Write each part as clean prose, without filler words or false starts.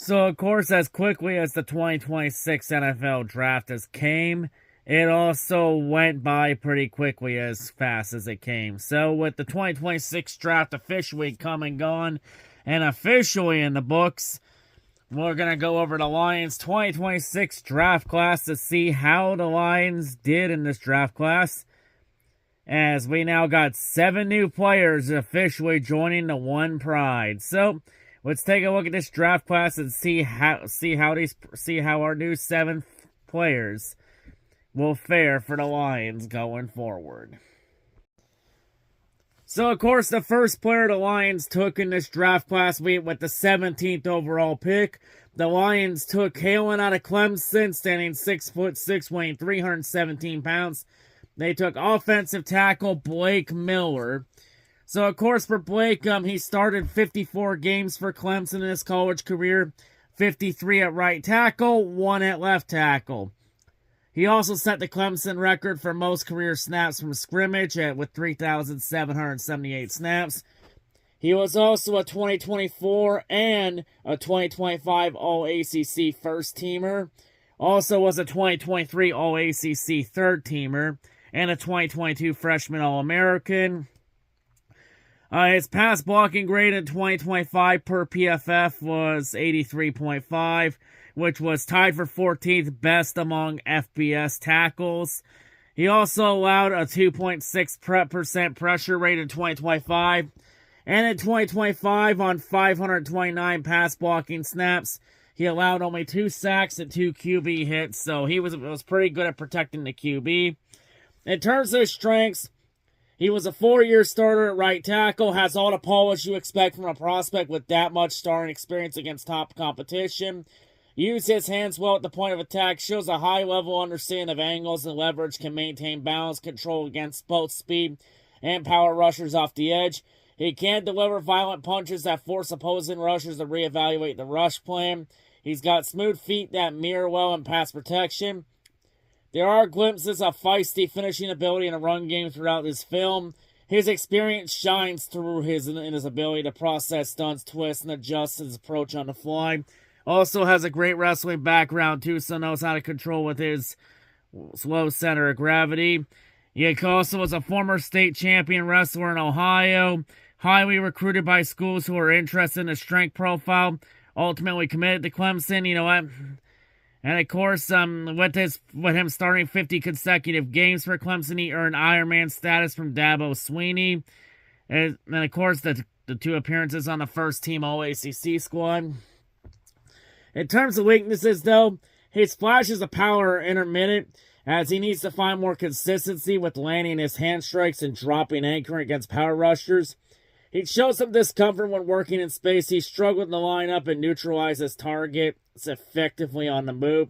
So, of course, as quickly as the 2026 NFL draft has came, it also went by pretty quickly as fast as it came. So, with the 2026 draft officially come and gone, and officially in the books, we're going to go over the Lions 2026 draft class to see how the Lions did in this draft class, as we now got 7 new players officially joining the One Pride. So, let's take a look at this draft class and see how our new 7 players will fare for the Lions going forward. So, of course, the first player the Lions took in this draft class with the 17th overall pick. The Lions took Halen out of Clemson, standing 6'6", weighing 317 pounds. They took offensive tackle Blake Miller. So, of course, for Blake, he started 54 games for Clemson in his college career, 53 at right tackle, 1 at left tackle. He also set the Clemson record for most career snaps from scrimmage with 3,778 snaps. He was also a 2024 and a 2025 All-ACC first-teamer. Also was a 2023 All-ACC third-teamer and a 2022 Freshman All-American. His pass blocking grade in 2025 per PFF was 83.5, which was tied for 14th best among FBS tackles. He also allowed a 2.6% pressure rate in 2025. And in 2025, on 529 pass blocking snaps, he allowed only 2 sacks and 2 QB hits, so he was pretty good at protecting the QB. In terms of his strengths, he was a 4-year starter at right tackle, has all the polish you expect from a prospect with that much starting experience against top competition. Uses his hands well at the point of attack, shows a high-level understanding of angles and leverage, can maintain balance control against both speed and power rushers off the edge. He can deliver violent punches that force opposing rushers to reevaluate the rush plan. He's got smooth feet that mirror well in pass protection. There are glimpses of feisty finishing ability in a run game throughout this film. His experience shines through in his ability to process stunts, twists, and adjust his approach on the fly. Also has a great wrestling background too, so knows how to control with his slow center of gravity. He also was a former state champion wrestler in Ohio, highly recruited by schools who are interested in his strength profile, ultimately committed to Clemson, you know what? And of course, with him starting 50 consecutive games for Clemson, he earned Ironman status from Dabo Sweeney. And of course, the 2 appearances on the first team All-ACC squad. In terms of weaknesses, though, his flashes of power are intermittent, as he needs to find more consistency with landing his hand strikes and dropping anchoring against power rushers. He shows some discomfort when working in space. He struggled in the lineup and neutralized his target effectively on the move.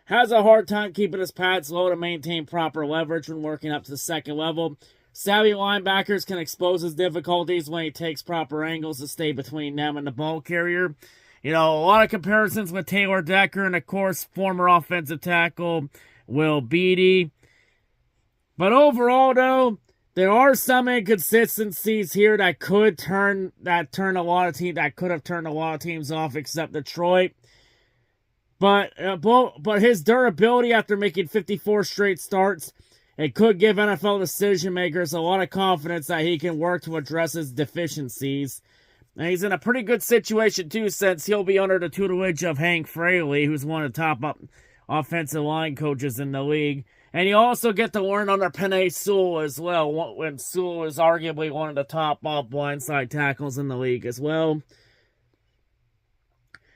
Has a hard time keeping his pads low to maintain proper leverage when working up to the second level. Savvy linebackers can expose his difficulties when he takes proper angles to stay between them and the ball carrier. You know, a lot of comparisons with Taylor Decker and, of course, former offensive tackle Will Beatty. But overall, though, there are some inconsistencies here that could have turned a lot of teams off, except Detroit. But his durability after making 54 straight starts, it could give NFL decision makers a lot of confidence that he can work to address his deficiencies. And he's in a pretty good situation too, since he'll be under the tutelage of Hank Fraley, who's one of the top offensive line coaches in the league. And you also get to learn under Penei Sewell as well, when Sewell is arguably one of the top blindside tackles in the league as well.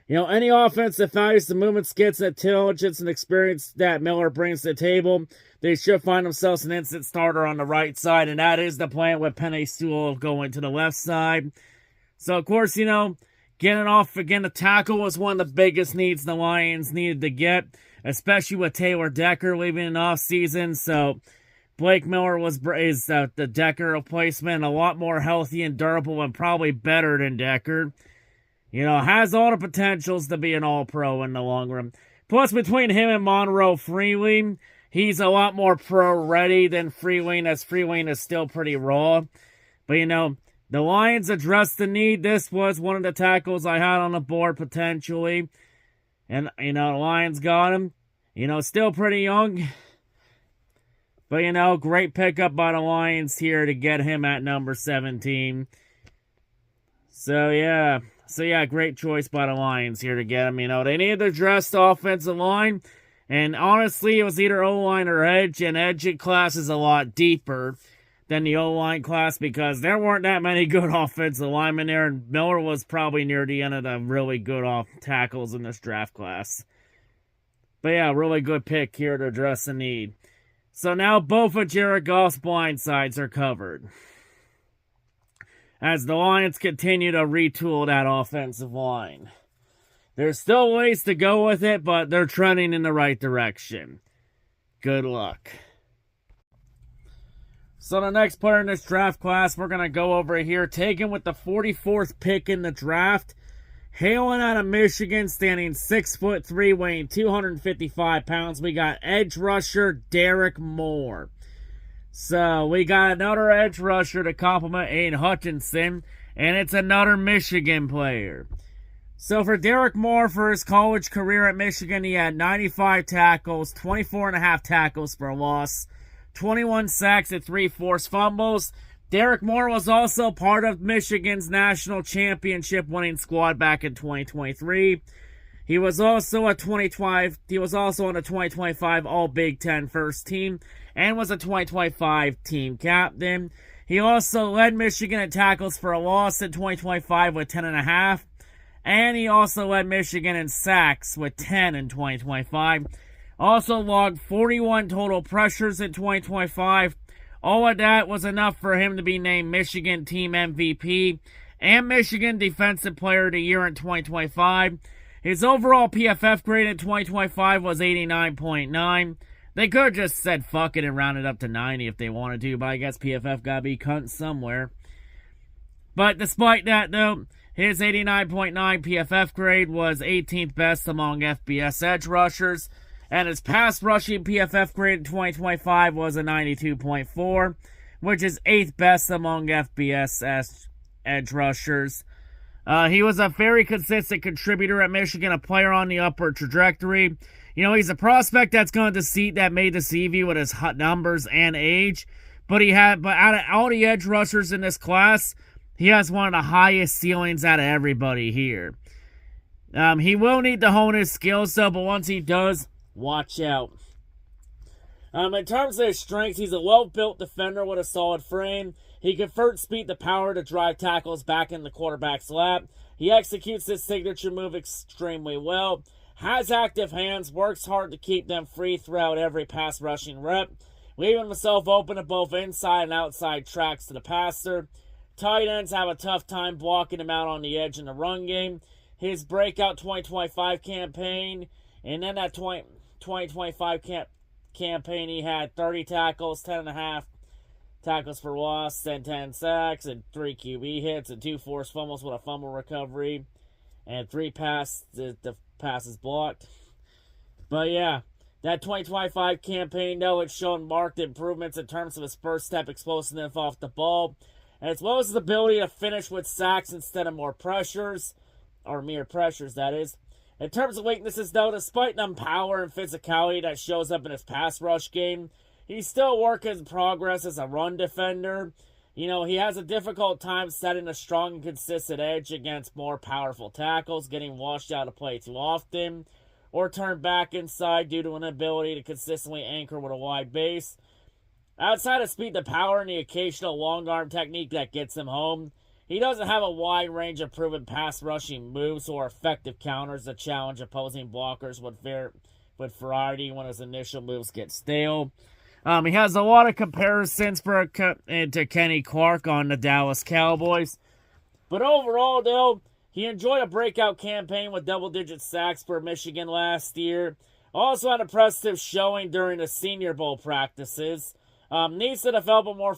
You know, any offense that values the movement, skits, intelligence, and experience that Miller brings to the table, they should find themselves an instant starter on the right side, and that is the plan with Penei Sewell going to the left side. So, of course, you know, getting off again, the tackle was one of the biggest needs the Lions needed to get, especially with Taylor Decker leaving in offseason. So, Blake Miller is the Decker replacement, a lot more healthy and durable and probably better than Decker. You know, has all the potentials to be an all-pro in the long run. Plus, between him and Monroe Freeling, he's a lot more pro-ready than Freeling, as Freeling is still pretty raw. But, you know, The Lions addressed the need. This was one of the tackles I had on the board potentially. And, the Lions got him. Still pretty young. But, great pickup by the Lions here to get him at number 17. So, yeah. Great choice by the Lions here to get him. They needed to address the offensive line. And honestly, it was either O-line or edge. And edge class is a lot deeper than the O-line class because there weren't that many good offensive linemen there. And Miller was probably near the end of the really good off tackles in this draft class. But yeah, really good pick here to address the need. So now both of Jared Goff's blind sides are covered, as the Lions continue to retool that offensive line. There's still ways to go with it, but they're trending in the right direction. Good luck. So the next player in this draft class, we're going to go over here, taken with the 44th pick in the draft. Hailing out of Michigan, standing 6'3", weighing 255 pounds, we got edge rusher Derek Moore. So, we got another edge rusher to complement Aiden Hutchinson, and it's another Michigan player. So, for Derek Moore, for his college career at Michigan, he had 95 tackles, 24.5 tackles for loss, 21 sacks, and 3 forced fumbles. Derek Moore was also part of Michigan's national championship winning squad back in 2023. He was also on the 2025 All Big Ten first team and was a 2025 team captain. He also led Michigan in tackles for a loss in 2025 with 10.5. And he also led Michigan in sacks with 10 in 2025. Also logged 41 total pressures in 2025. All of that was enough for him to be named Michigan Team MVP and Michigan Defensive Player of the Year in 2025. His overall PFF grade in 2025 was 89.9. They could have just said fuck it and rounded up to 90 if they wanted to, but I guess PFF gotta be cut somewhere. But despite that, though, his 89.9 PFF grade was 18th best among FBS edge rushers, and his pass rushing PFF grade in 2025 was a 92.4, which is 8th best among FBS edge rushers. He was a very consistent contributor at Michigan, a player on the upward trajectory. He's a prospect that's going that may deceive you with his numbers and age, but out of all the edge rushers in this class, he has one of the highest ceilings out of everybody here. He will need to hone his skills, though, but once he does, watch out. In terms of his strengths, he's a well-built defender with a solid frame. He converts speed to power to drive tackles back in the quarterback's lap. He executes his signature move extremely well. Has active hands, works hard to keep them free throughout every pass rushing rep, leaving himself open to both inside and outside tracks to the passer. Tight ends have a tough time blocking him out on the edge in the run game. His breakout 2025 campaign, and then that 2025 campaign, he had 30 tackles, 10.5 tackles for loss, and 10 sacks, and 3 QB hits, and 2 forced fumbles with a fumble recovery, and 3 passes blocked. But yeah, that 2025 campaign, though, it's shown marked improvements in terms of his first step explosiveness off the ball, as well as his ability to finish with sacks instead of mere pressures, that is. In terms of weaknesses, though, despite the power and physicality that shows up in his pass rush game, he's still working in progress as a run defender. He has a difficult time setting a strong and consistent edge against more powerful tackles, getting washed out of play too often, or turned back inside due to an inability to consistently anchor with a wide base. Outside of speed to power and the occasional long arm technique that gets him home, he doesn't have a wide range of proven pass rushing moves or effective counters that challenge opposing blockers with variety when his initial moves get stale. He has a lot of comparisons to Kenny Clark on the Dallas Cowboys. But overall, though, he enjoyed a breakout campaign with double-digit sacks for Michigan last year. Also had an impressive showing during the Senior Bowl practices. Needs to develop a more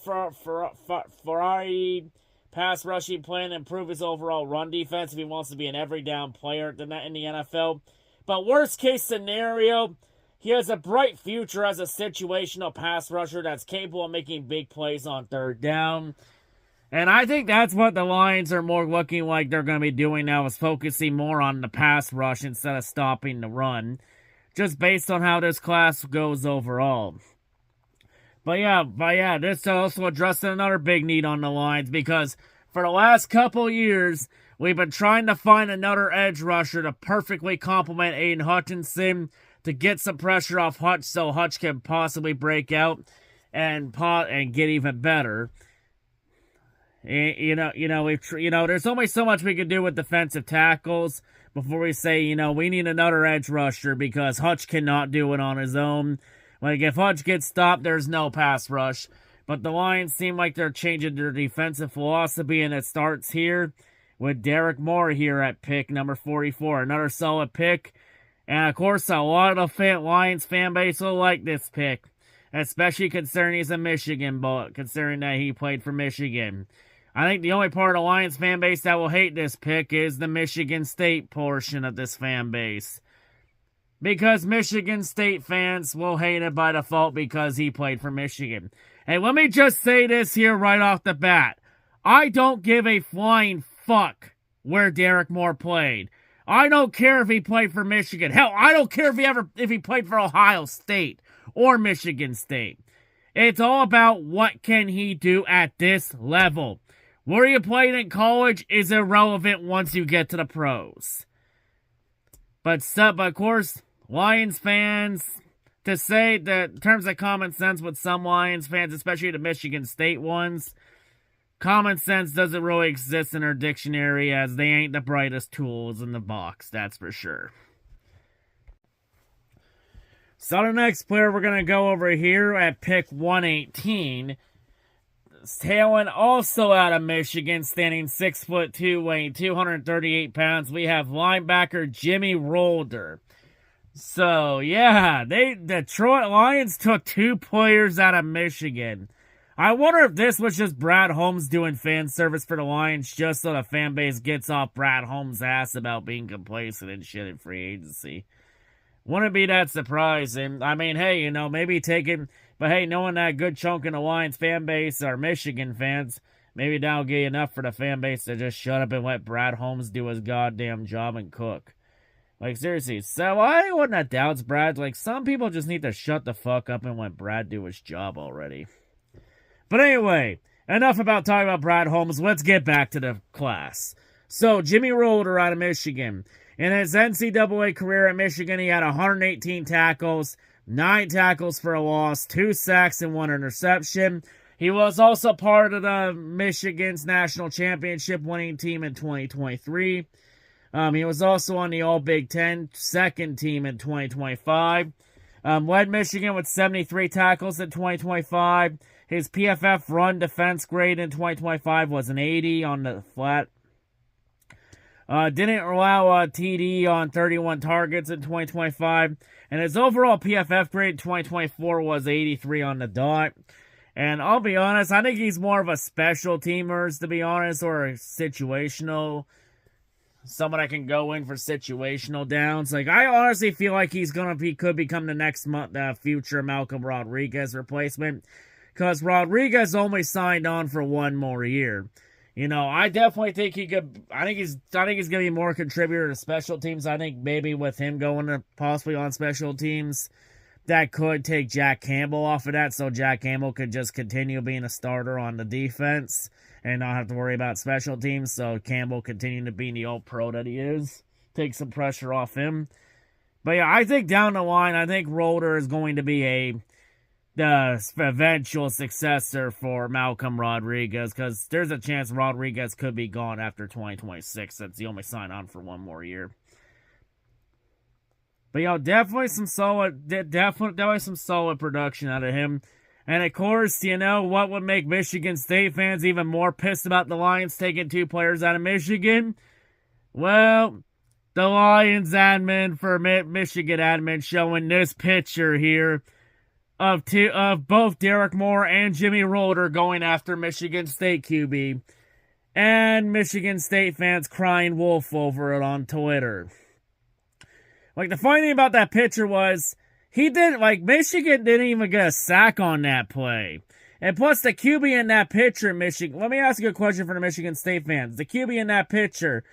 variety pass rushing plan and improve his overall run defense if he wants to be an every down player in the NFL. But worst case scenario, he has a bright future as a situational pass rusher that's capable of making big plays on third down. And I think that's what the Lions are more looking like they're going to be doing now, is focusing more on the pass rush instead of stopping the run, just based on how this class goes overall. But yeah, this also addressing another big need on the Lions, because for the last couple years, we've been trying to find another edge rusher to perfectly complement Aiden Hutchinson, to get some pressure off Hutch so Hutch can possibly break out and get even better. There's only so much we can do with defensive tackles before we say, we need another edge rusher, because Hutch cannot do it on his own. Like, if Hutch gets stopped, there's no pass rush. But the Lions seem like they're changing their defensive philosophy, and it starts here with Derek Moore here at pick number 44. Another solid pick. And, of course, a lot of the Lions fan base will like this pick, especially considering he's a Michigan boy, considering that he played for Michigan. I think the only part of the Lions fan base that will hate this pick is the Michigan State portion of this fan base, because Michigan State fans will hate it by default because he played for Michigan. And let me just say this here right off the bat. I don't give a flying fuck where Derek Moore played. I don't care if he played for Michigan. Hell, I don't care if he played for Ohio State or Michigan State. It's all about what can he do at this level. Where you played in college is irrelevant once you get to the pros. But of course, Lions fans, to say that in terms of common sense with some Lions fans, especially the Michigan State ones, common sense doesn't really exist in their dictionary, as they ain't the brightest tools in the box, that's for sure. So the next player we're going to go over here at pick 118, tailing also out of Michigan, standing 6'2", weighing 238 pounds, we have linebacker Jimmy Rolder. So, yeah, Detroit Lions took 2 players out of Michigan. I wonder if this was just Brad Holmes doing fan service for the Lions, just so the fan base gets off Brad Holmes' ass about being complacent and shit in free agency. Wouldn't be that surprising. I mean, hey, maybe but hey, knowing that good chunk in the Lions fan base are Michigan fans, maybe that'll get enough for the fan base to just shut up and let Brad Holmes do his goddamn job and cook. Like, seriously, so I wouldn't have doubts, Brad. Like, some people just need to shut the fuck up and let Brad do his job already. But anyway, enough about talking about Brad Holmes. Let's get back to the class. So, Jimmy Rolder out of Michigan. In his NCAA career at Michigan, he had 118 tackles, 9 tackles for a loss, 2 sacks, and 1 interception. He was also part of the Michigan's national championship winning team in 2023. He was also on the All-Big Ten second team in 2025. Led Michigan with 73 tackles in 2025. His PFF run defense grade in 2025 was an 80 on the flat. Didn't allow a TD on 31 targets in 2025. And his overall PFF grade in 2024 was 83 on the dot. And I'll be honest, I think he's more of a special teamers, to be honest, or a situational. Someone that can go in for situational downs. Like, I honestly feel like could become the next future Malcolm Rodriguez replacement, because Rodriguez only signed on for 1 more year. I definitely think he could. I think he's gonna be more contributor to special teams. I think maybe with him going to possibly on special teams, that could take Jack Campbell off of that, so Jack Campbell could just continue being a starter on the defense and not have to worry about special teams, so Campbell continuing to be the old pro that he is. Take some pressure off him. But yeah, I think down the line, I think Rolder is going to be the eventual successor for Malcolm Rodriguez, because there's a chance Rodriguez could be gone after 2026, since he only signed on for 1 more year. But definitely some solid production out of him. And of course, what would make Michigan State fans even more pissed about the Lions taking 2 players out of Michigan? Well, the Lions admin for Michigan admin showing this picture here of both Derek Moore and Jimmy Rolder going after Michigan State QB. And Michigan State fans crying wolf over it on Twitter. Like, the funny thing about that picture was, Michigan didn't even get a sack on that play. And plus, the QB in that pitcher, Michigan. Let me ask you a question for the Michigan State fans. The QB in that pitcher,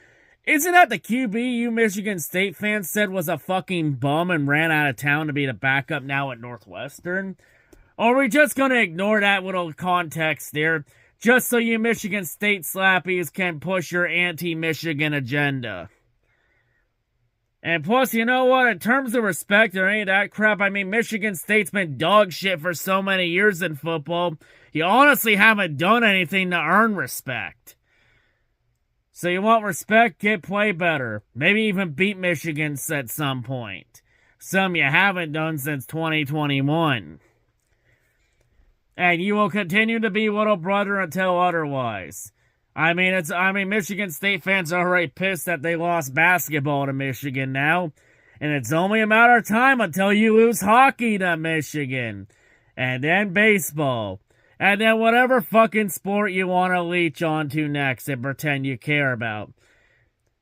isn't that the QB you Michigan State fans said was a fucking bum and ran out of town to be the backup now at Northwestern? Or are we just going to ignore that little context there, just so you Michigan State slappies can push your anti-Michigan agenda? And plus, you know what? In terms of respect or any of that crap, I mean, Michigan State's been dog shit for so many years in football. You honestly haven't done anything to earn respect. So you want respect? Get play better. Maybe even beat Michigan at some point. Some you haven't done since 2021. And you will continue to be little brother until otherwise. I mean, Michigan State fans are already pissed that they lost basketball to Michigan now. And it's only a matter of time until you lose hockey to Michigan. And then baseball. And then whatever fucking sport you want to leech onto next and pretend you care about.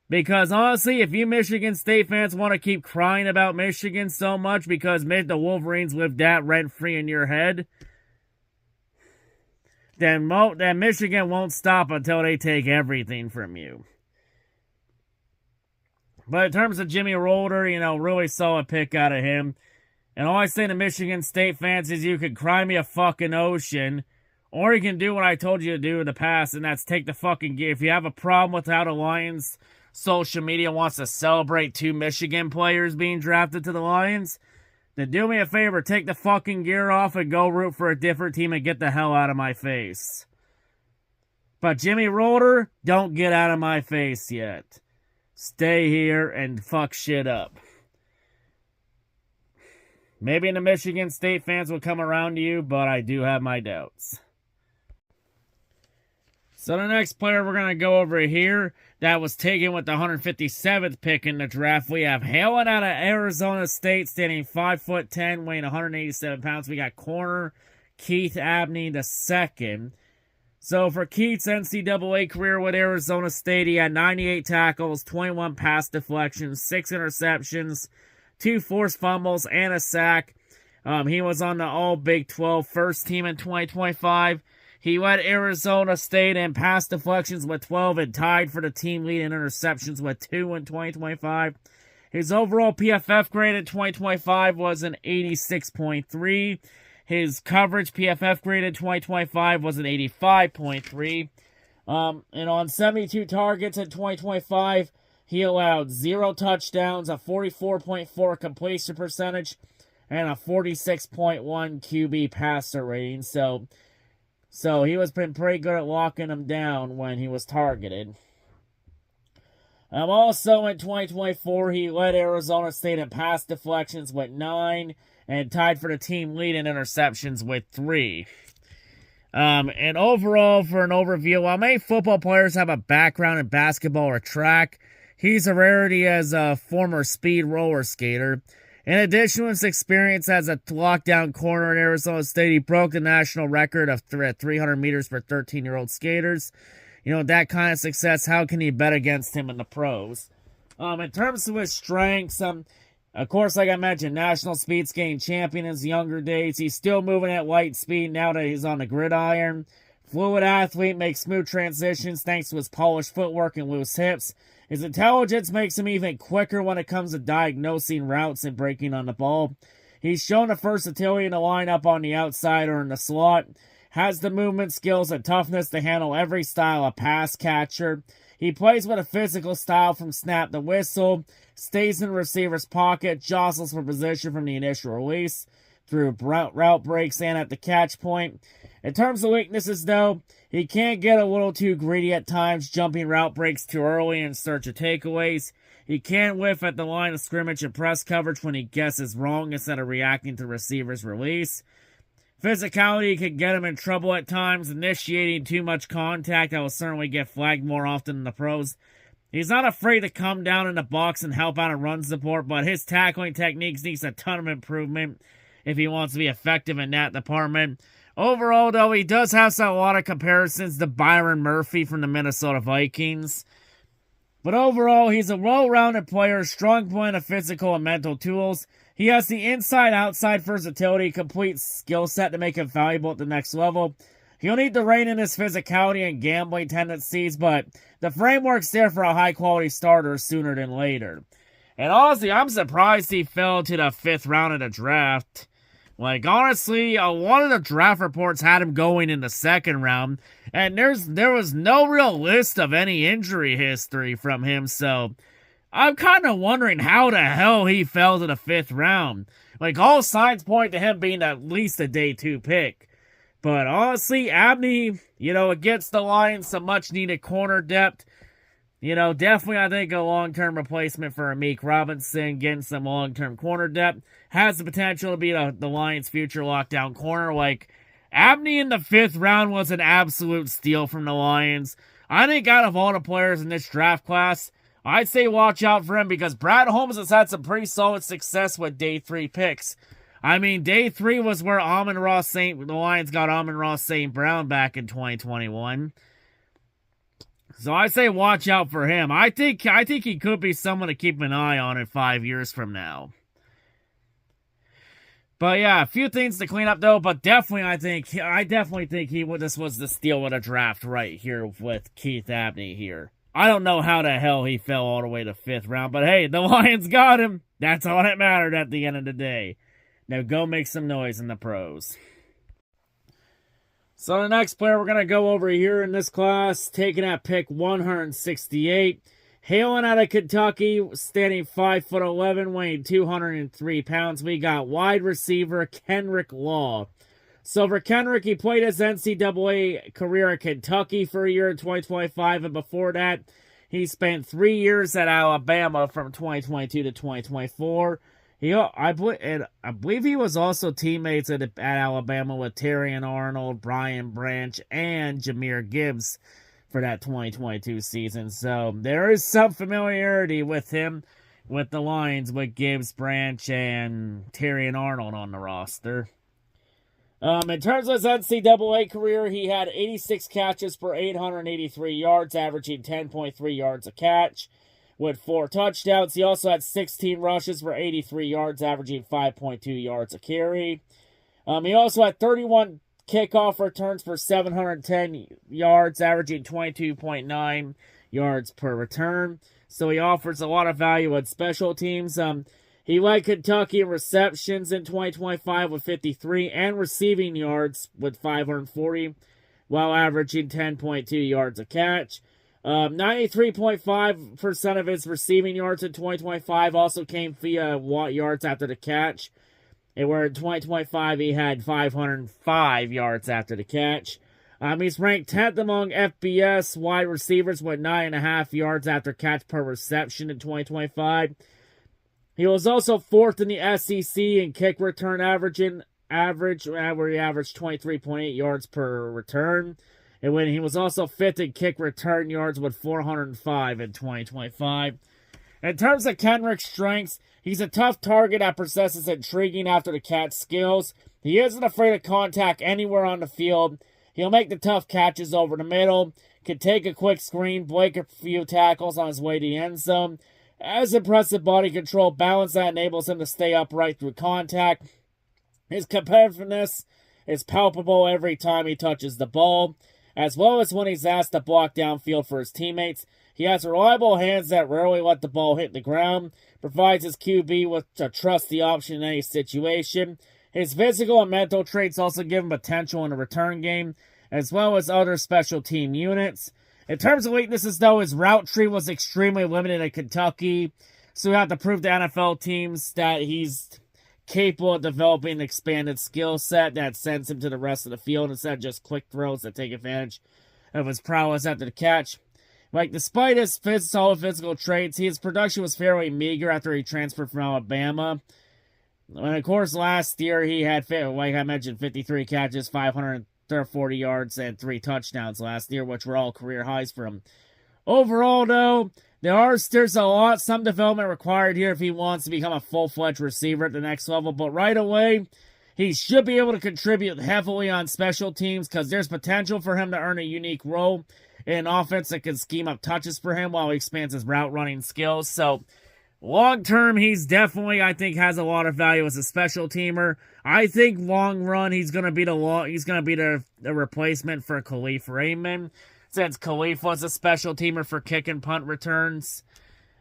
Because honestly, if you Michigan State fans want to keep crying about Michigan so much because the Wolverines lived that rent-free in your head, then Michigan won't stop until they take everything from you. But in terms of Jimmy Rolder, really solid pick out of him. And all I say to Michigan State fans is you could cry me a fucking ocean, or you can do what I told you to do in the past, and that's take the fucking gear. If you have a problem with how the Lions social media wants to celebrate 2 Michigan players being drafted to the Lions, then do me a favor, take the fucking gear off and go root for a different team and get the hell out of my face. But Jimmy Rolder, don't get out of my face yet. Stay here and fuck shit up. Maybe the Michigan State fans will come around to you, but I do have my doubts. So the next player we're going to go over here that was taken with the 157th pick in the draft, we have hailing out of Arizona State, standing 5'10", weighing 187 pounds. We got corner Keith Abney II. So for Keith's NCAA career with Arizona State, he had 98 tackles, 21 pass deflections, 6 interceptions, 2 forced fumbles, and a sack. He was on the All Big 12 first team in 2025. He led Arizona State in pass deflections with 12 and tied for the team lead in interceptions with 2 in 2025. His overall PFF grade in 2025 was an 86.3. His coverage PFF grade in 2025 was an 85.3. And on 72 targets in 2025, he allowed 0 touchdowns, a 44.4 completion percentage, and a 46.1 QB passer rating. So he was been pretty good at locking them down when he was targeted. Also in 2024, he led Arizona State in pass deflections with 9 and tied for the team lead in interceptions with 3. And overall, for an overview, while many football players have a background in basketball or track, he's a rarity as a former speed roller skater. In addition to his experience as a lockdown corner in Arizona State, he broke the national record of 300 meters for 13-year-old skaters. That kind of success, how can you bet against him in the pros? In terms of his strengths, of course, like I mentioned, national speed skating champion in his younger days. He's still moving at light speed now that he's on the gridiron. Fluid athlete, makes smooth transitions thanks to his polished footwork and loose hips. His intelligence makes him even quicker when it comes to diagnosing routes and breaking on the ball. He's shown the versatility in the lineup on the outside or in the slot. Has the movement skills and toughness to handle every style of pass catcher. He plays with a physical style from snap to whistle. Stays in the receiver's pocket. Jostles for position from the initial release through route breaks and at the catch point. In terms of weaknesses, though, he can get a little too greedy at times, jumping route breaks too early in search of takeaways. He can whiff at the line of scrimmage and press coverage when he guesses wrong instead of reacting to receiver's release. Physicality can get him in trouble at times, initiating too much contact that will certainly get flagged more often in the pros. He's not afraid to come down in the box and help out in run support, but his tackling techniques needs a ton of improvement if he wants to be effective in that department. Overall, though, he does have a lot of comparisons to Byron Murphy from the Minnesota Vikings. But overall, he's a well-rounded player, strong blend of physical and mental tools. He has the inside-outside versatility, complete skill set to make him valuable at the next level. He'll need to rein in his physicality and gambling tendencies, but the framework's there for a high-quality starter sooner than later. And honestly, I'm surprised he fell to the 5th round of the draft. Like, honestly, a lot of the draft reports had him going in the 2nd round, and there was no real list of any injury history from him, so I'm kind of wondering how the hell he fell to the 5th round. Like, all signs point to him being at least a day 2 pick. But honestly, Abney, it gets the Lions some much-needed corner depth. Definitely, I think, a long-term replacement for Amik Robinson, getting some long-term corner depth. Has the potential to be the Lions' future lockdown corner. Like, Abney in the 5th round was an absolute steal from the Lions. I think out of all the players in this draft class, I'd say watch out for him because Brad Holmes has had some pretty solid success with day 3 picks. I mean, day 3 was where the Lions got Amon-Ra St. Brown back in 2021. So I say watch out for him. I think he could be someone to keep an eye on in 5 years from now. But yeah, a few things to clean up though. But definitely, I definitely think this was the steal of the draft right here with Keith Abney here. I don't know how the hell he fell all the way to 5th round, but hey, the Lions got him. That's all that mattered at the end of the day. Now go make some noise in the pros. So the next player we're going to go over here in this class, taking at pick 168. Hailing out of Kentucky, standing 5'11", weighing 203 pounds. We got wide receiver Kenrick Law. So for Kenrick, he played his NCAA career in Kentucky for a year in 2025, and before that, he spent 3 years at Alabama from 2022 to 2024. I believe he was also teammates at Alabama with Terrion Arnold, Brian Branch, and Jahmyr Gibbs for that 2022 season. So there is some familiarity with him, with the Lions, with Gibbs, Branch, and Terrion Arnold on the roster. In terms of his NCAA career, he had 86 catches for 883 yards, averaging 10.3 yards a catch. With 4 touchdowns, he also had 16 rushes for 83 yards, averaging 5.2 yards a carry. He also had 31 kickoff returns for 710 yards, averaging 22.9 yards per return. So he offers a lot of value at special teams. He led Kentucky in receptions in 2025 with 53 and receiving yards with 540, while averaging 10.2 yards a catch. 93.5% of his receiving yards in 2025 also came via yards after the catch. And where in 2025 he had 505 yards after the catch. He's ranked 10th among FBS wide receivers with 9.5 yards after catch per reception in 2025. He was also 4th in the SEC in kick return where he averaged 23.8 yards per return. And when he was also 5th in kick return yards with 405 in 2025. In terms of Kenrick's strengths, he's a tough target that possesses intriguing after the catch skills. He isn't afraid of contact anywhere on the field. He'll make the tough catches over the middle, can take a quick screen, break a few tackles on his way to the end zone. Has impressive body control, balance that enables him to stay upright through contact. His competitiveness is palpable every time he touches the ball, as well as when he's asked to block downfield for his teammates. He has reliable hands that rarely let the ball hit the ground, provides his QB with a trusty option in any situation. His physical and mental traits also give him potential in the return game, as well as other special team units. In terms of weaknesses, though, his route tree was extremely limited in Kentucky, so we have to prove to NFL teams that he's capable of developing an expanded skill set that sends him to the rest of the field instead of just quick throws that take advantage of his prowess after the catch. Like, despite his solid physical traits, his production was fairly meager after he transferred from Alabama. And, of course, last year he had, like I mentioned, 53 catches, 540 yards, and 3 touchdowns last year, which were all career highs for him. Overall, though, there's some development required here if he wants to become a full-fledged receiver at the next level. But right away, he should be able to contribute heavily on special teams because there's potential for him to earn a unique role an offense that can scheme up touches for him while he expands his route running skills. So long term, he's definitely, I think, has a lot of value as a special teamer. I think long run, he's gonna be the replacement for Khalif Raymond, since Khalif was a special teamer for kick and punt returns,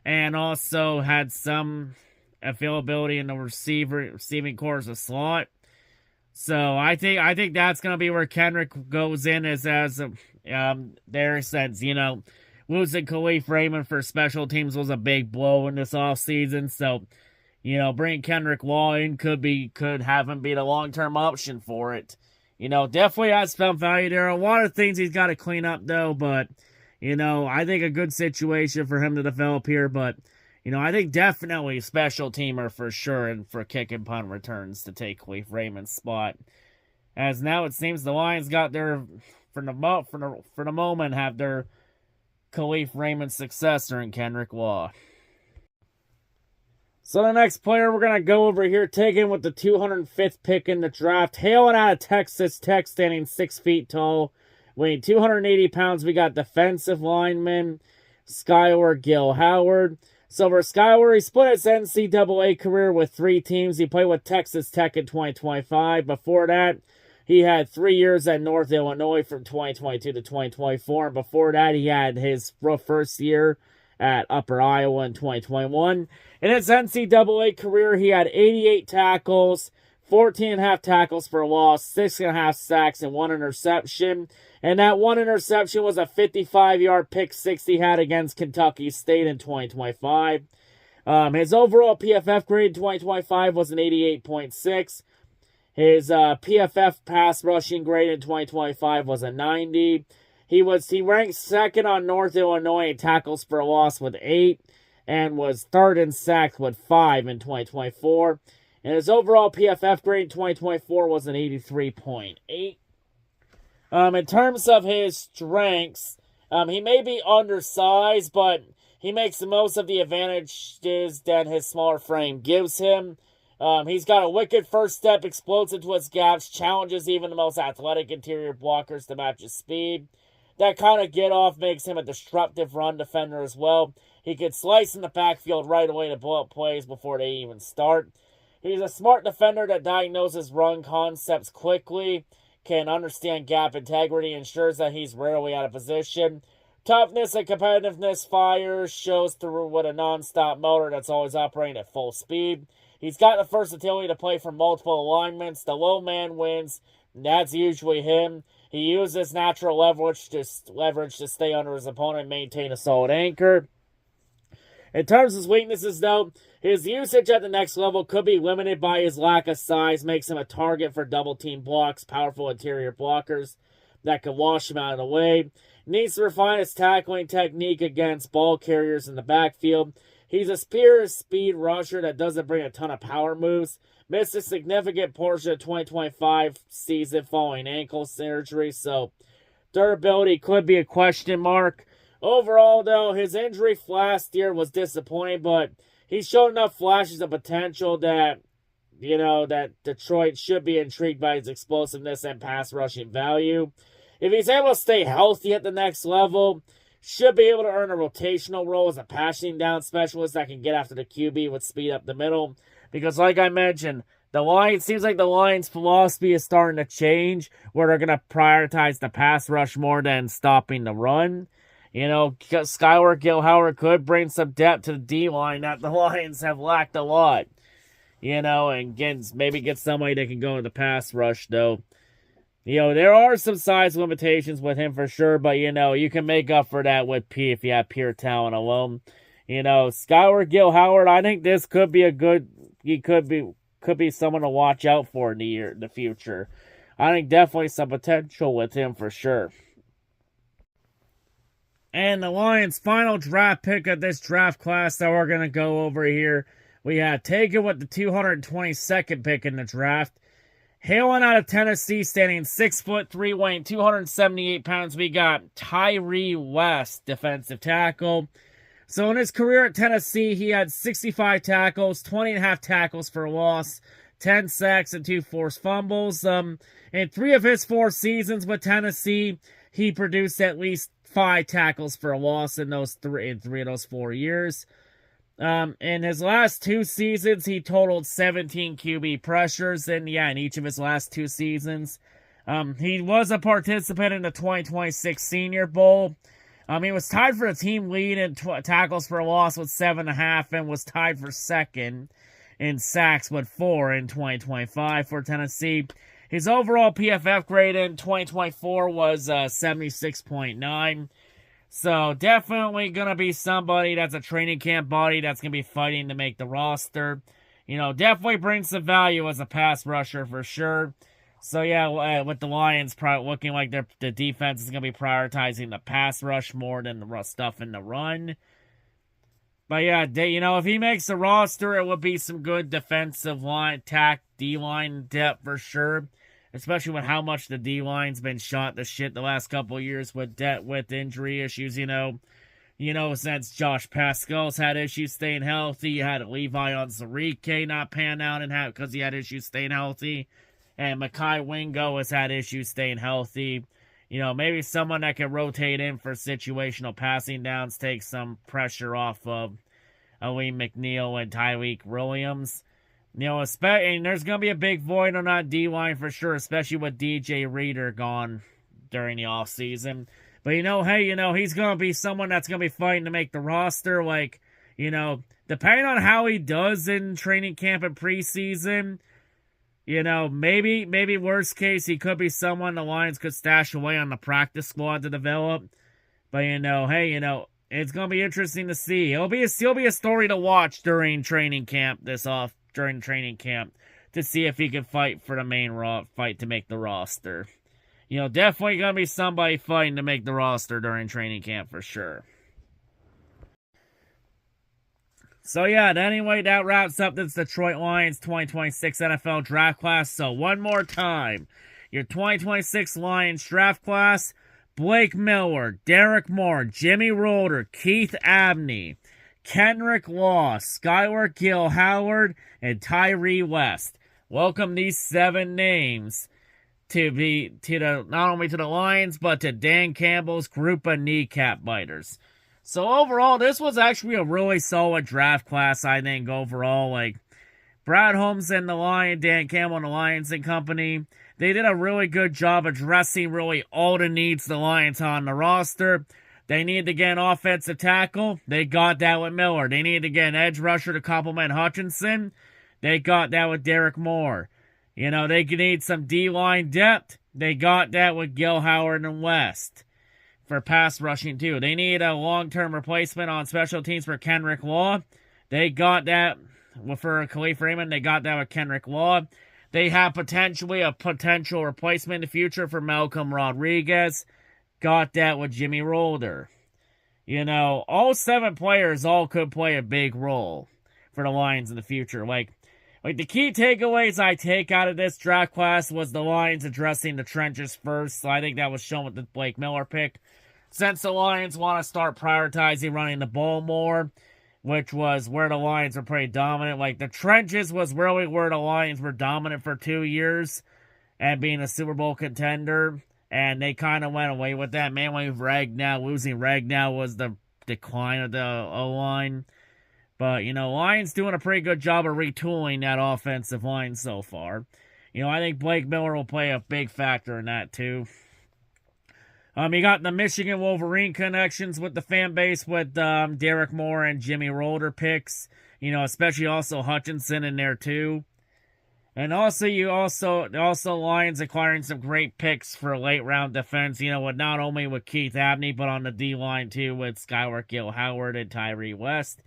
and also had some availability in the receiving core as a slot. So I think that's gonna be where Kendrick goes in as there, since, you know, losing Khalif Raymond for special teams was a big blow in this offseason. So, you know, bringing Kendrick Law in could have him be the long-term option for it. You know, definitely has some value there. A lot of things he's got to clean up, though, but, you know, I think a good situation for him to develop here. But, you know, I think definitely special teamer for sure, and for kick and punt returns to take Khalif Raymond's spot. As now it seems the Lions got their, for the moment, have their Khalif Raymond successor in Kendrick Law. So the next player we're going to go over here, taken with the 205th pick in the draft, hailing out of Texas Tech, standing 6 feet tall, weighing 280 pounds, we got defensive lineman Skylar Gill Howard. So for Skylar, he split his NCAA career with 3 teams. He played with Texas Tech in 2025. Before that, he had 3 years at North Illinois from 2022 to 2024. And before that, he had his first year at Upper Iowa in 2021. In his NCAA career, he had 88 tackles, 14.5 tackles for loss, 6.5 sacks, and 1 interception. And that 1 interception was a 55-yard pick six he had against Kentucky State in 2025. His overall PFF grade in 2025 was an 88.6. His PFF pass rushing grade in 2025 was a 90. He ranked second on North Illinois in tackles for loss with 8, and was third in sacks with 5 in 2024. And his overall PFF grade in 2024 was an 83.8. In terms of his strengths, he may be undersized, but he makes the most of the advantages that his smaller frame gives him. He's got a wicked first step, explodes into his gaps, challenges even the most athletic interior blockers to match his speed. That kind of get-off makes him a disruptive run defender as well. He can slice in the backfield right away to blow up plays before they even start. He's a smart defender that diagnoses run concepts quickly, can understand gap integrity, ensures that he's rarely out of position. Toughness and competitiveness fires, shows through with a non-stop motor that's always operating at full speed. He's got the versatility to play from multiple alignments. The low man wins, and that's usually him. He uses natural leverage to stay under his opponent and maintain a solid anchor. In terms of his weaknesses, though, his usage at the next level could be limited by his lack of size, makes him a target for double-team blocks, powerful interior blockers that can wash him out of the way. Needs to refine his tackling technique against ball carriers in the backfield. He's a pure speed rusher that doesn't bring a ton of power moves. Missed a significant portion of 2025 season following ankle surgery, so durability could be a question mark. Overall, though, his injury last year was disappointing, but he's shown enough flashes of potential that, you know, that Detroit should be intrigued by his explosiveness and pass rushing value. If he's able to stay healthy at the next level, should be able to earn a rotational role as a passing down specialist that can get after the QB with speed up the middle. Because like I mentioned, seems like the Lions' philosophy is starting to change, where they're going to prioritize the pass rush more than stopping the run. You know, Skylar Gill Howard could bring some depth to the D-line that the Lions have lacked a lot. You know, and maybe get somebody that can go in the pass rush, though. You know, there are some size limitations with him for sure, but, you know, you can make up for that with if you have pure talent alone. You know, Skylar Gill Howard, I think this could be he could be someone to watch out for in the future. I think definitely some potential with him for sure. And the Lions' final draft pick of this draft class that we're going to go over here, we have taken with the 222nd pick in the draft. Hailing out of Tennessee, standing 6'3", weighing 278 pounds, we got Tyree West, defensive tackle. So in his career at Tennessee, he had 65 tackles, 20.5 tackles for loss, 10 sacks, and 2 forced fumbles. In 3 of his 4 seasons with Tennessee, he produced at least 5 tackles for a loss in three of those 4 years. In his last 2 seasons, he totaled 17 QB pressures, and in each of his last 2 seasons. He was a participant in the 2026 Senior Bowl. He was tied for a team lead in tackles for a loss with 7.5, and was tied for second in sacks with 4 in 2025 for Tennessee. His overall PFF grade in 2024 was 76.9. So definitely going to be somebody that's a training camp body that's going to be fighting to make the roster. Definitely brings some value as a pass rusher for sure. So with the Lions looking like the defense is going to be prioritizing the pass rush more than the stuff in the run. But if he makes the roster, it would be some good defensive line, D-line depth for sure. Especially with how much the D-line's been shot to shit the last couple of years with injury issues, since Josh Pascal's had issues staying healthy. You had Levi Onwuzurike not pan out because he had issues staying healthy. And Mekhi Wingo has had issues staying healthy. Maybe someone that can rotate in for situational passing downs, take some pressure off of Aleem McNeil and Tyreek Williams. And there's going to be a big void on that D-line for sure, especially with DJ Reader gone during the offseason. But, he's going to be someone that's going to be fighting to make the roster. Depending on how he does in training camp and preseason, maybe worst case, he could be someone the Lions could stash away on the practice squad to develop. But, it's going to be interesting to see. It'll be a story to watch during training camp during training camp to see if he can fight for the main fight to make the roster. Definitely going to be somebody fighting to make the roster during training camp for sure. So anyway, that wraps up this Detroit Lions 2026 NFL draft class. So one more time, your 2026 Lions draft class: Blake Miller, Derek Moore, Jimmy Rolder, Keith Abney, Kendrick Law, Skylar Gill-Howard, and Tyree West. Welcome these 7 names not only to the Lions, but to Dan Campbell's group of kneecap biters. So overall, this was actually a really solid draft class, I think, overall. Brad Holmes and Dan Campbell and the Lions and company, they did a really good job addressing really all the needs the Lions had on the roster. They needed to get an offensive tackle. They got that with Miller. They needed to get an edge rusher to complement Hutchinson. They got that with Derek Moore. They need some D-line depth. They got that with Gill-Howard and West for pass rushing too. They need a long-term replacement on special teams for Kendrick Law. They got that for Khalif Raymond. They got that with Kendrick Law. They have potentially a potential replacement in the future for Malcolm Rodriguez. Got that with Jimmy Rolder. All 7 players all could play a big role for the Lions in the future. The key takeaways I take out of this draft class was the Lions addressing the trenches first. So I think that was shown with the Blake Miller pick. Since the Lions want to start prioritizing running the ball more, which was where the Lions were pretty dominant. The trenches was really where the Lions were dominant for 2 years and being a Super Bowl contender. And they kind of went away with that. Mainly losing Ragnow was the decline of the O-line. But, Lions doing a pretty good job of retooling that offensive line so far. I think Blake Miller will play a big factor in that too. You got the Michigan Wolverine connections with the fan base with Derek Moore and Jimmy Rolder picks. Especially also Hutchinson in there too. And also, Lions acquiring some great picks for late round defense, with not only with Keith Abney, but on the D-line too, with Skylar Gill-Howard and Tyree West.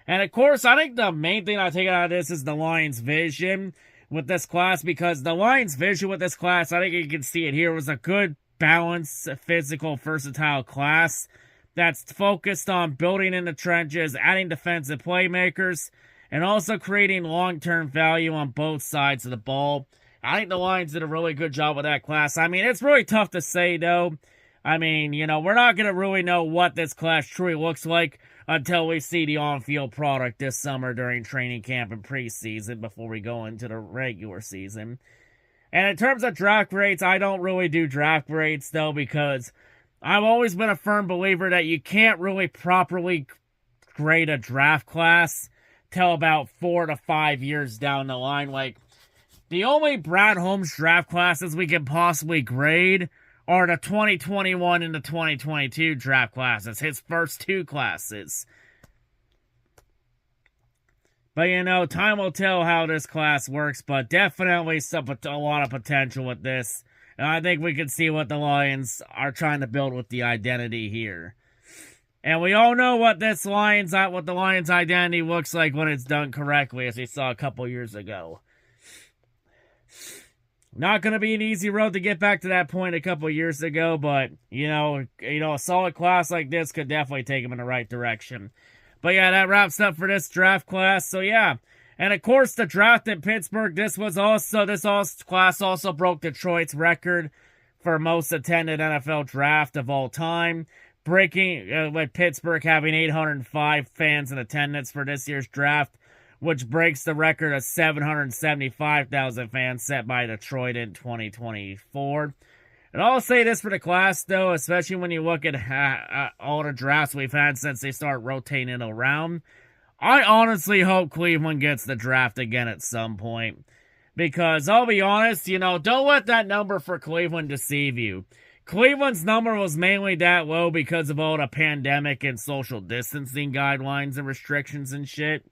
And of course, I think the main thing I take out of this is the Lions' vision with this class, because the Lions' vision with this class, I think you can see it here, was a good, balanced, physical, versatile class that's focused on building in the trenches, adding defensive playmakers, and also creating long-term value on both sides of the ball. I think the Lions did a really good job with that class. It's really tough to say, though. We're not going to really know what this class truly looks like until we see the on-field product this summer during training camp and preseason before we go into the regular season. And in terms of draft grades, I don't really do draft grades, though, because I've always been a firm believer that you can't really properly grade a draft class till about 4 to 5 years down the line. Like, the only Brad Holmes draft classes we can possibly grade are the 2021 and the 2022 draft classes, his first 2 classes. But, you know, time will tell how this class works, but definitely a lot of potential with this. And I think we can see what the Lions are trying to build with the identity here. And we all know what the Lions identity looks like when it's done correctly, as we saw a couple years ago. Not going to be an easy road to get back to that point a couple years ago, but, you know, a solid class like this could definitely take them in the right direction. But yeah, that wraps up for this draft class. So yeah, and of course the draft in Pittsburgh, this class also broke Detroit's record for most attended NFL draft of all time, breaking with Pittsburgh having 805 fans in attendance for this year's draft, which breaks the record of 775,000 fans set by Detroit in 2024. And I'll say this for the class, though, especially when you look at all the drafts we've had since they start rotating it around. I honestly hope Cleveland gets the draft again at some point. Because, I'll be honest, you know, don't let that number for Cleveland deceive you. Cleveland's number was mainly that low because of all the pandemic and social distancing guidelines and restrictions and shit.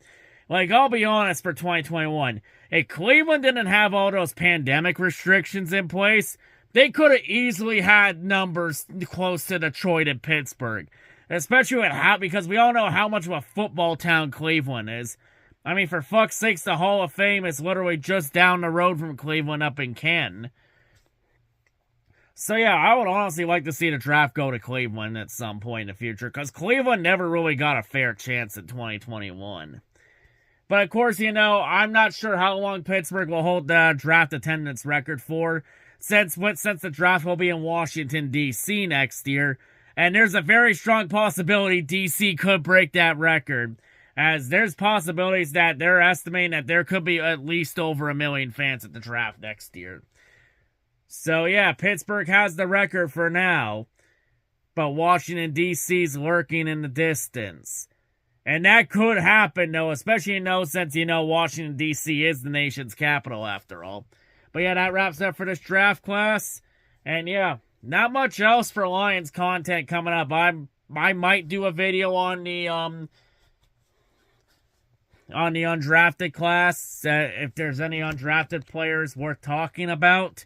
Like, I'll be honest, for 2021, if Cleveland didn't have all those pandemic restrictions in place, they could have easily had numbers close to Detroit and Pittsburgh. Especially because we all know how much of a football town Cleveland is. I mean, for fuck's sakes, the Hall of Fame is literally just down the road from Cleveland up in Canton. So yeah, I would honestly like to see the draft go to Cleveland at some point in the future, because Cleveland never really got a fair chance in 2021. But of course, you know, I'm not sure how long Pittsburgh will hold the draft attendance record for, since the draft will be in Washington, D.C. next year, and there's a very strong possibility D.C. could break that record, as there's possibilities that they're estimating that there could be at least over 1 million fans at the draft next year. So yeah, Pittsburgh has the record for now, but Washington, D.C.'s lurking in the distance. And that could happen, though, especially, since, Washington, D.C. is the nation's capital, after all. But yeah, that wraps up for this draft class. And yeah, not much else for Lions content coming up. I might do a video on the undrafted class, if there's any undrafted players worth talking about.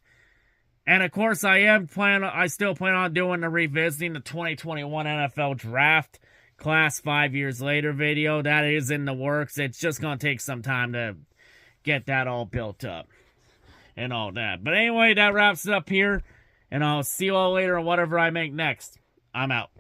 And of course, I still plan on doing the revisiting the 2021 NFL Draft Class 5 years later video. That is in the works. It's just going to take some time to get that all built up and all that. But anyway, that wraps it up here. And I'll see you all later on whatever I make next. I'm out.